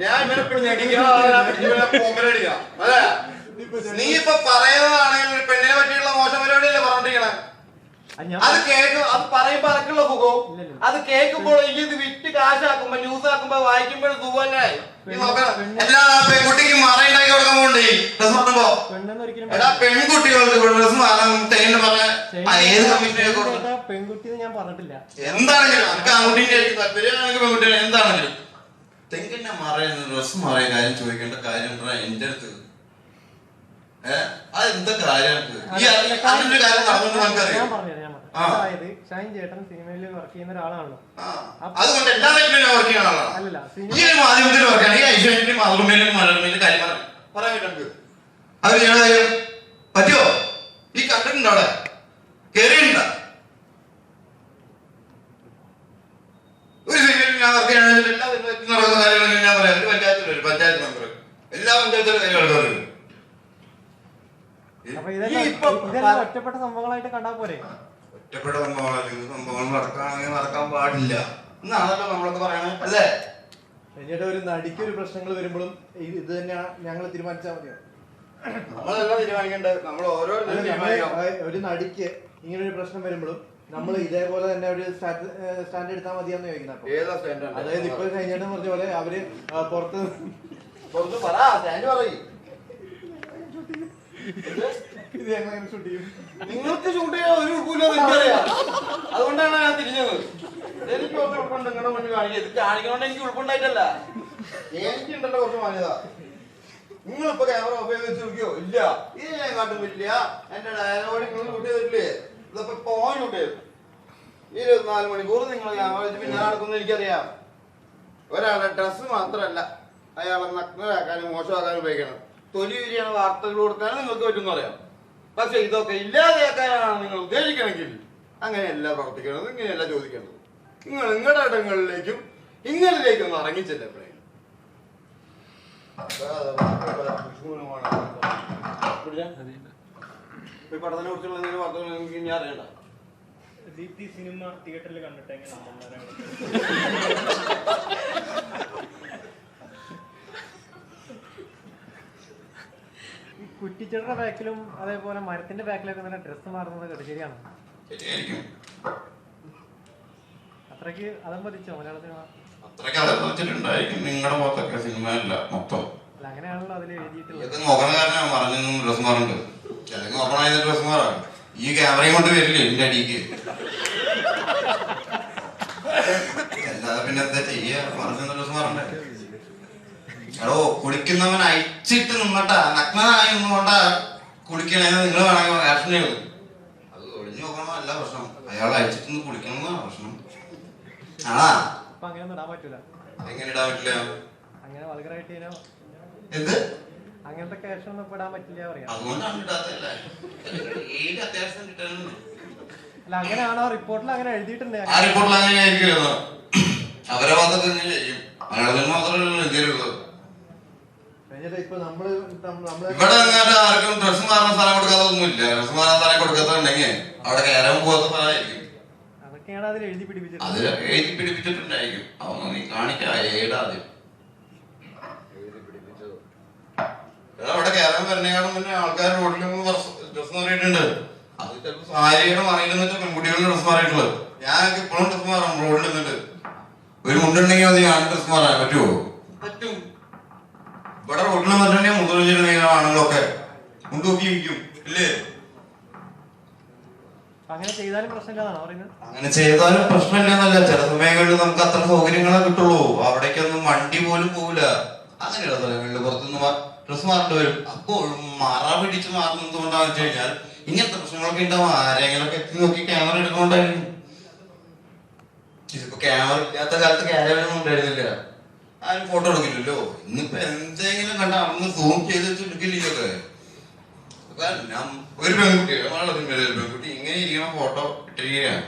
ഞാൻ നീ ഇപ്പൊ പറയുന്നതാണെങ്കിൽ ഒരു പെണ്ണിനെ പറ്റിയുള്ള മോശം പരിപാടിയല്ലേ പറഞ്ഞോണ്ടിരിക്കണേ. അത് കേൾക്കും, അത് പറയുമ്പോ അറക്കുള്ള സുഖവും, അത് കേൾക്കുമ്പോൾ ഇത് വിറ്റ് കാശാക്കുമ്പോ ന്യൂസ് ആക്കുമ്പോ വായിക്കുമ്പോൾ സുഖമല്ലേ. എല്ലാ പെൺകുട്ടിക്കും മറയുണ്ടാക്കി കൊടുക്കാൻ പോകണ്ടേ ഡ്രസ് മാറുമ്പോ. എടാ പെൺകുട്ടികൾക്ക് ഡ്രസ് മാറാൻ തേന്റെ പറയാൻ ഏത് കമ്മീഷനെ പെൺകുട്ടി ഞാൻ പറഞ്ഞിട്ടില്ല. എന്താണെങ്കിലും നമുക്ക് ആൺകുട്ടീന്റെ താല്പര്യം പെൺകുട്ടികൾ എന്താണെങ്കിലും തെങ്ങിന്റെ മറയുന്ന ഡ്രസ് മാറിയ കാര്യം ചോദിക്കേണ്ട കാര്യം എന്റെ അടുത്ത്. അതെന്താ കാര്യം അതായത് ഷൈൻ ചേട്ടൻ സിനിമയിൽ വർക്ക് ചെയ്യുന്ന ഒരാളാണല്ലോ. അതുകൊണ്ട് എല്ലാ ലൈഫിലും വർക്ക് ചെയ്യുന്ന ആളാണ്. അല്ലല്ല, ഈ ഒരു മാധ്യമത്തിൽ വർക്ക് ചെയ്യണം. ഈ ഐശ്വര്യത്തിലും മാതൃഭൂമിയിലും മനോരമയിലും കാര്യം പറയാൻ പറ്റും. അത് ചെയ്യണ കാര്യം പറ്റുമോ? ഈ കണ്ടിട്ടുണ്ടോ? അവിടെ കേറിയിട്ടുണ്ടോ? ഒരു സീരിയലിൽ ഞാൻ വർക്ക് ചെയ്യണമെങ്കിൽ എല്ലാ നടക്കുന്ന കാര്യങ്ങളും ഞാൻ പറയാം. ഒരു പഞ്ചായത്ത് മെമ്പർ എല്ലാ പഞ്ചായത്തിലും കാര്യം ഒറ്റപ്പെട്ട സംഭവങ്ങളായിട്ട് കണ്ടാ പോരെ. ഒറ്റപ്പെട്ട സംഭവങ്ങൾ നടക്കുകയാണെങ്കിൽ നടക്കാൻ പാടില്ല എന്നാണല്ലോ നമ്മളൊക്കെ പറയണേ അല്ലേ. എന്നിട്ട് ഒരു നടിക്ക് ഒരു പ്രശ്നങ്ങൾ വരുമ്പോഴും ഇത് തന്നെയാണ് ഞങ്ങൾ തീരുമാനിച്ചാൽ മതിയോ? നമ്മളെല്ലാം തീരുമാനിക്കേണ്ടത് നമ്മൾ ഓരോ ഒരു നടിക്ക് ഇങ്ങനെ ഒരു പ്രശ്നം വരുമ്പോഴും നമ്മൾ ഇതേപോലെ തന്നെ ഒരു സ്റ്റാൻഡ് എടുത്താൽ മതിയാന്ന് ചോദിക്കുന്നത്. അതായത് ഇപ്പൊ കഴിഞ്ഞിട്ട് പറഞ്ഞ പോലെ അവര് പുറത്ത് നിങ്ങൾക്ക് ഷൂട്ട് ചെയ്യാൻ ഒരു എനിക്കറിയാം. അതുകൊണ്ടാണ് ഞാൻ തിരിഞ്ഞത്. എനിക്ക് കുറച്ച് ഉൾപ്പുണ്ട് നിങ്ങളുടെ മുന്നിൽ കാണിക്കുക. ഇത് കാണിക്കണോണ്ട് എനിക്ക് ഉൾപ്പുണ്ടായിട്ടല്ല, എനിക്കുണ്ടല്ലോ കുറച്ച് മാന്യത. നിങ്ങളിപ്പോ ക്യാമറ ഉപയോഗിച്ച് നോക്കിയോ? ഇല്ല, ഇത് ഞാൻ കാട്ടും പറ്റില്ല. എന്റെ ഡയലോഗ് നിങ്ങൾ ഷൂട്ട് ചെയ്തിട്ടില്ലേ? ഇതിപ്പോ പോകാൻ ഷൂട്ട് ചെയ്തു 24 മണിക്കൂർ നിങ്ങൾ ക്യാമറ വെച്ച് പിന്നെ നടക്കുന്നത് എനിക്കറിയാം. ഒരാളുടെ ഡ്രസ്സ് മാത്രമല്ല അയാളെ നഗ്നരാക്കാനും മോശമാക്കാനും ഉപയോഗിക്കണം. തൊലി വിരിയാണ് വാർത്തകൾ കൊടുക്കാനും നിങ്ങൾക്ക് പറ്റുമെന്ന് പറയാം. പക്ഷെ ഇതൊക്കെ ഇല്ലാതെയാക്കാനാണ് നിങ്ങൾ ഉദ്ദേശിക്കണമെങ്കിൽ അങ്ങനെയല്ല പ്രവർത്തിക്കേണ്ടത്, ഇങ്ങനെയല്ല ചോദിക്കേണ്ടത്. നിങ്ങൾ നിങ്ങളുടെ ഇടങ്ങളിലേക്കും ഇങ്ങളിലേക്കും ഒന്ന് ഇറങ്ങിച്ചല്ലേ എപ്പോഴേലും. ഈ പടത്തിനെ കുറിച്ചുള്ള എന്തെങ്കിലും വാർത്തകൾ എനിക്ക് ഇനി അറിയണ്ട. ദീപ്തി സിനിമ തിയേറ്ററിൽ കണ്ടിട്ട് കുറ്റിച്ചെടിയുടെ ബാക്കിലും അതേപോലെ മരത്തിന്റെ ബാക്കിലൊക്കെ തന്നെ ഡ്രസ്സ് മാറുന്നത് കേട്ടോ, ശരിയാണ്? അത്രയ്ക്ക് അതം പതിച്ചോ മലയാള സിനിമ? നിങ്ങളുടെ മുഖത്തൊക്കെ സിനിമ അല്ല മൊത്തം. അല്ല അങ്ങനെയാണല്ലോ അതിൽ എഴുതിയിട്ടുള്ളത്. ഡ്രസ് മാറുണ്ട്, ഡ്രസ് മാറാം. ഈ ക്യാമറയും കൊണ്ട് വരില്ലേ എന്റെ അടിക്ക്. അല്ലാതെ പിന്നെ എന്താ ചെയ്യാ? പറഞ്ഞ ഡ്രസ് മാറണ്ടേ? എടോ കുളിക്കുന്നവൻ അയച്ചിട്ട് നിന്നിട്ടാ നഗ്നനായി നിന്നുകൊണ്ടാ കുളിക്കണേന്ന് നിങ്ങൾ വേണമെങ്കിൽ ആക്ഷൻ ചെയ്തു. അത് ഒളിഞ്ഞു നോക്കണോ അല്ല പ്രശ്നം, അയാൾ അയച്ചിട്ട് കുളിക്കണമെന്നാണ് പ്രശ്നം. അങ്ങനെയൊന്നും ഇടാൻ പറ്റൂല. എങ്ങനെ ഇടാൻ പറ്റില്ല? അങ്ങനെ വൾഗറായിട്ട് എന്ത് അങ്ങനത്തെ ക്യാഷ് ഒന്നും ഇടാൻ പറ്റില്ല പറയാം. അതുകൊണ്ടാണ് ഇടാത്തല്ലേ. ഏത് അത്യാവശ്യം കിട്ടാനും അല്ല അങ്ങനെയാണോ റിപ്പോർട്ടിൽ അങ്ങനെ എഴുതിയിട്ടുണ്ട്? ആ റിപ്പോർട്ടിൽ അങ്ങനെ ആയിരിക്കും. അവരെ ഭാഗത്ത് തന്നെ ചെയ്യും. മലയാളത്തിൽ മാത്രമല്ല ഇന്ത്യയിലുള്ളത്. ഇവിടെ അങ്ങനെ ആർക്കും ഡ്രസ് മാറാൻ സ്ഥലം കൊടുക്കാതൊന്നുമില്ല. ഡ്രസ് മാറാൻ സ്ഥലം കൊടുക്കാത്തുണ്ടെങ്കിൽ അവിടെ കയറാൻ പോകാത്ത സ്ഥലമായിരിക്കും. അതിൽ എഴുതി പിടിപ്പിച്ചിട്ടുണ്ടായിരിക്കും. അതൊന്നും നീ കാണിക്കാ ഏടാദ്യം. അവിടെ കയറാൻ വരണേക്കാളും പിന്നെ ആൾക്കാർ റോഡിൽ ഡ്രസ് മാറിയിട്ടുണ്ട്. അത് ചിലപ്പോൾ സാരിയുടെ മറിയിലെന്ന് വെച്ചാൽ പെൺകുട്ടികളുടെ ഡ്രസ് മാറിയിട്ടുള്ളത്. ഞാനൊക്കെ ഇപ്പോഴും ഡ്രസ് മാറാം റോഡിൽ നിന്നിട്ട്. ഒരു മുണ്ടുണ്ടെങ്കിൽ അത് ഞാൻ ഡ്രസ് മാറാൻ പറ്റുമോ? പറ്റും. ഇവിടെ റോഡിൽ നിന്നിട്ടുണ്ടെങ്കിൽ മുതൽ ആണുങ്ങളൊക്കെ മുണ്ട് നോക്കി ഇരിക്കും ഇല്ലേ? അങ്ങനെ ചെയ്താലും പ്രശ്നമില്ലെന്നാണോ പറയുന്നത്? അങ്ങനെ ചെയ്താലും പ്രശ്നമില്ലെന്നല്ല, ചില സമയങ്ങളിൽ നമുക്ക് അത്ര സൗകര്യങ്ങളെ കിട്ടുള്ളൂ. അവിടേക്കൊന്നും വണ്ടി പോലും പോവില്ല. അങ്ങനെയുള്ള സ്ഥലങ്ങളിൽ പുറത്തുനിന്ന് ഡ്രസ് മാറേണ്ടി വരും. അപ്പോഴും മറ പിടിച്ച് മാറുന്നത് കൊണ്ടാന്ന് വെച്ച് കഴിഞ്ഞാൽ ഇങ്ങനത്തെ പ്രശ്നങ്ങളൊക്കെ ഉണ്ടാവും. ആരെങ്കിലൊക്കെ എത്തി നോക്കി ക്യാമറ എടുക്കൊണ്ടായിരിക്കും. ഇതിപ്പോ ക്യാമറ ഇല്ലാത്ത കാലത്ത് ക്യാമറ ഒന്നും ഉണ്ടായിരുന്നില്ല, ആരും ഫോട്ടോ എടുക്കില്ലല്ലോ. ഇന്നിപ്പോ എന്തെങ്കിലും കണ്ട അന്ന് സൂം ചെയ്ത് വെച്ച് എടുക്കില്ലൊക്കെ. ഒരു പെൺകുട്ടി പെൺകുട്ടി ഇങ്ങനെ ഇരിക്കണ ഫോട്ടോ ഇട്ടിരിക്കുകയാണ്.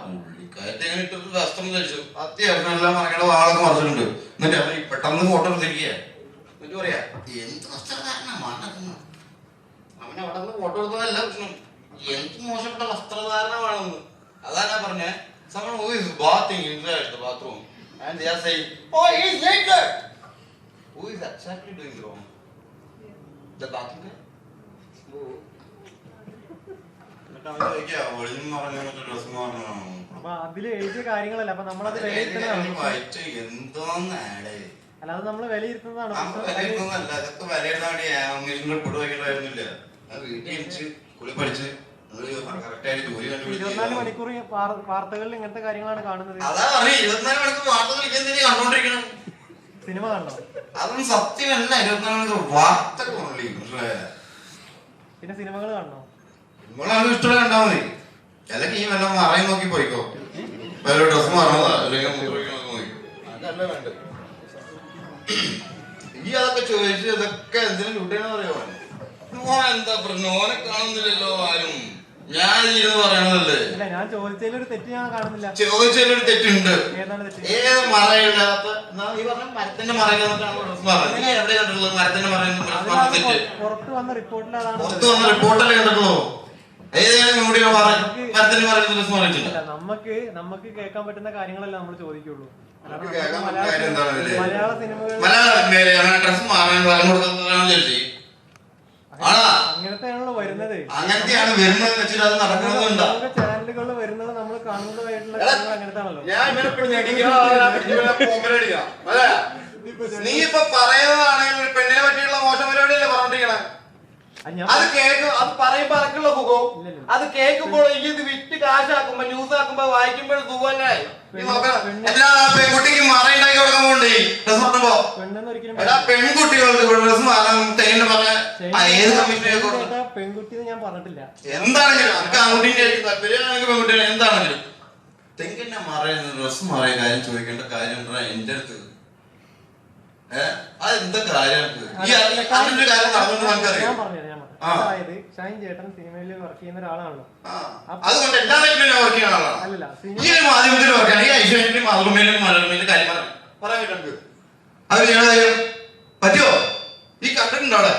പുള്ളിക്കാരത്തെ എങ്ങനെ ഇട്ടൊരു വസ്ത്രം ധരിച്ചു, അത്യാവശ്യം എല്ലാം മറക്കേണ്ട വാളൊക്കെ മറിച്ചിട്ടുണ്ട്. എന്നിട്ട് അവർ പെട്ടെന്ന് ഫോട്ടോ എടുത്തിരിക്കുക. എന്നിട്ട് പറയാ എന്ത് വസ്ത്രധാരണമാണ് അവൻ അവിടെ നിന്ന് ഫോട്ടോ എടുത്തതല്ല പ്രശ്നം, എന്ത് മോശപ്പെട്ട വസ്ത്രധാരണമാണെന്ന്. അതാ ഞാൻ പറഞ്ഞേ. Someone who is bathing inside the bathroom and they are saying, "Oh, he is naked." Who is exactly doing wrong? The talking guy? അപ്പൊ അതില് എഴുതിയ കാര്യങ്ങളല്ല, അപ്പൊ നമ്മളത് വിലയിരുത്തുന്നതാണ്. അല്ലാതെ നമ്മൾ വിലയിരുത്തുന്നതാണ്. 24 മണിക്കൂർ വാർത്തകളിൽ ഇങ്ങനത്തെ കാര്യങ്ങളാണ് കാണുന്നത്. സിനിമ കണ്ടോ? അതൊന്നും സത്യമല്ല. 24 മണിക്കൂർ വാർത്തകൾ. പിന്നെ സിനിമകൾ കാണണോ? നിങ്ങളത് ഇഷ്ടമുള്ള കണ്ടാ മതി. അല്ലെങ്കിൽ ഈ വല്ല മറയും നോക്കി പോയിക്കോ. ഡ്രസ് മാറണതാ അല്ലെങ്കിൽ അതല്ല വേണ്ടത്. ഈ അതൊക്കെ ചോദിച്ചു ഇതൊക്കെ എന്തിനും ചൂട്ടേന്ന് പറയാൻ എന്താ പ്രശ്നം? ഓനെ കാണുന്നില്ലല്ലോ ആരും. ഞാൻ ഇരുന്ന് പറയണതല്ലേ. ഞാൻ ചോദിച്ചതിലൊരു തെറ്റ് ഞാൻ കാണുന്നില്ല. ചോദിച്ചതിലൊരു തെറ്റുണ്ട്. ഏതാണ് തെറ്റ്? ഏത് മറയില്ലാത്ത ഈ പറഞ്ഞ മരത്തിന്റെ മറയില്ലാത്താണ് എവിടെ കണ്ടിട്ടുള്ളത്? മരത്തിന്റെ മറയുന്ന പുറത്ത് വന്ന റിപ്പോർട്ടിൽ അതാണ്. പുറത്ത് വന്ന റിപ്പോർട്ടല്ലേ കണ്ടിട്ടുള്ളൂ. നമുക്ക് കേൾക്കാൻ പറ്റുന്ന കാര്യങ്ങളല്ല നമ്മൾ ചോദിക്കുള്ളൂ. മലയാള സിനിമകൾ അങ്ങനത്തെയാണല്ലോ വരുന്നത്. ചാനലുകളിൽ വരുന്നത് നമ്മൾ കാണുന്നതായിട്ടുള്ള അങ്ങനത്താണല്ലോ. നീ ഇപ്പൊ പറയുന്നതാണെങ്കിൽ ഒരു പെണ്ണിനെ പറ്റിയുള്ള മോശം പരിപാടിയല്ലേ പറഞ്ഞോണ്ടിരിക്കണേ? അത് കേൾക്കും. അത് പറയുമ്പോ അനക്കുള്ള സുഖവും അത് കേൾക്കുമ്പോൾ ഇത് വിറ്റ് കാശാക്കുമ്പോ ന്യൂസ് ആക്കുമ്പോ വായിക്കുമ്പോൾ സുഖമല്ലേ? പെൺകുട്ടിക്ക് മറയുണ്ടാക്കി കൊടുക്കാൻ പോണ്ടേ ഡ്രസ് പറഞ്ഞപ്പോ പെൺകുട്ടികൾക്ക് ഡ്രസ് മാറാൻ ഏത് പെൺകുട്ടി ഞാൻ പറഞ്ഞിട്ടില്ല. എന്താണെങ്കിലും ആൺകുട്ടീന്റെ താല്പര്യമാണെങ്കിൽ പെൺകുട്ടികൾ എന്താണെങ്കിലും തെങ്ങിന്റെ മറയുന്ന ഡ്രസ് മാറിയ കാര്യം ചോദിക്കേണ്ട കാര്യം എന്റെ അടുത്ത്. അതെന്താ കാര്യം? അതിന്റെ കാര്യം നടന്നു നമുക്കറിയാം. അതായത് ഷൈൻ ചേട്ടൻ സിനിമയിൽ വർക്ക് ചെയ്യുന്ന ഒരാളാണല്ലോ. അതുകൊണ്ട് എല്ലാ വ്യക്തിയും വർക്ക് ചെയ്യുന്ന ആളാണ്. അല്ലല്ല, ഈ ഒരു മാധ്യമത്തിൽ വർക്ക് ചെയ്യണം. ഈ ഐശ്വര്യത്തിലും മാതൃഭൂമിയിലും മനോരമയിലും കാര്യം പറയാൻ പറ്റും. അവർ ചെയ്യണ കാര്യം പറ്റുമോ? ഈ കണ്ടിട്ടുണ്ടോ അവിടെ?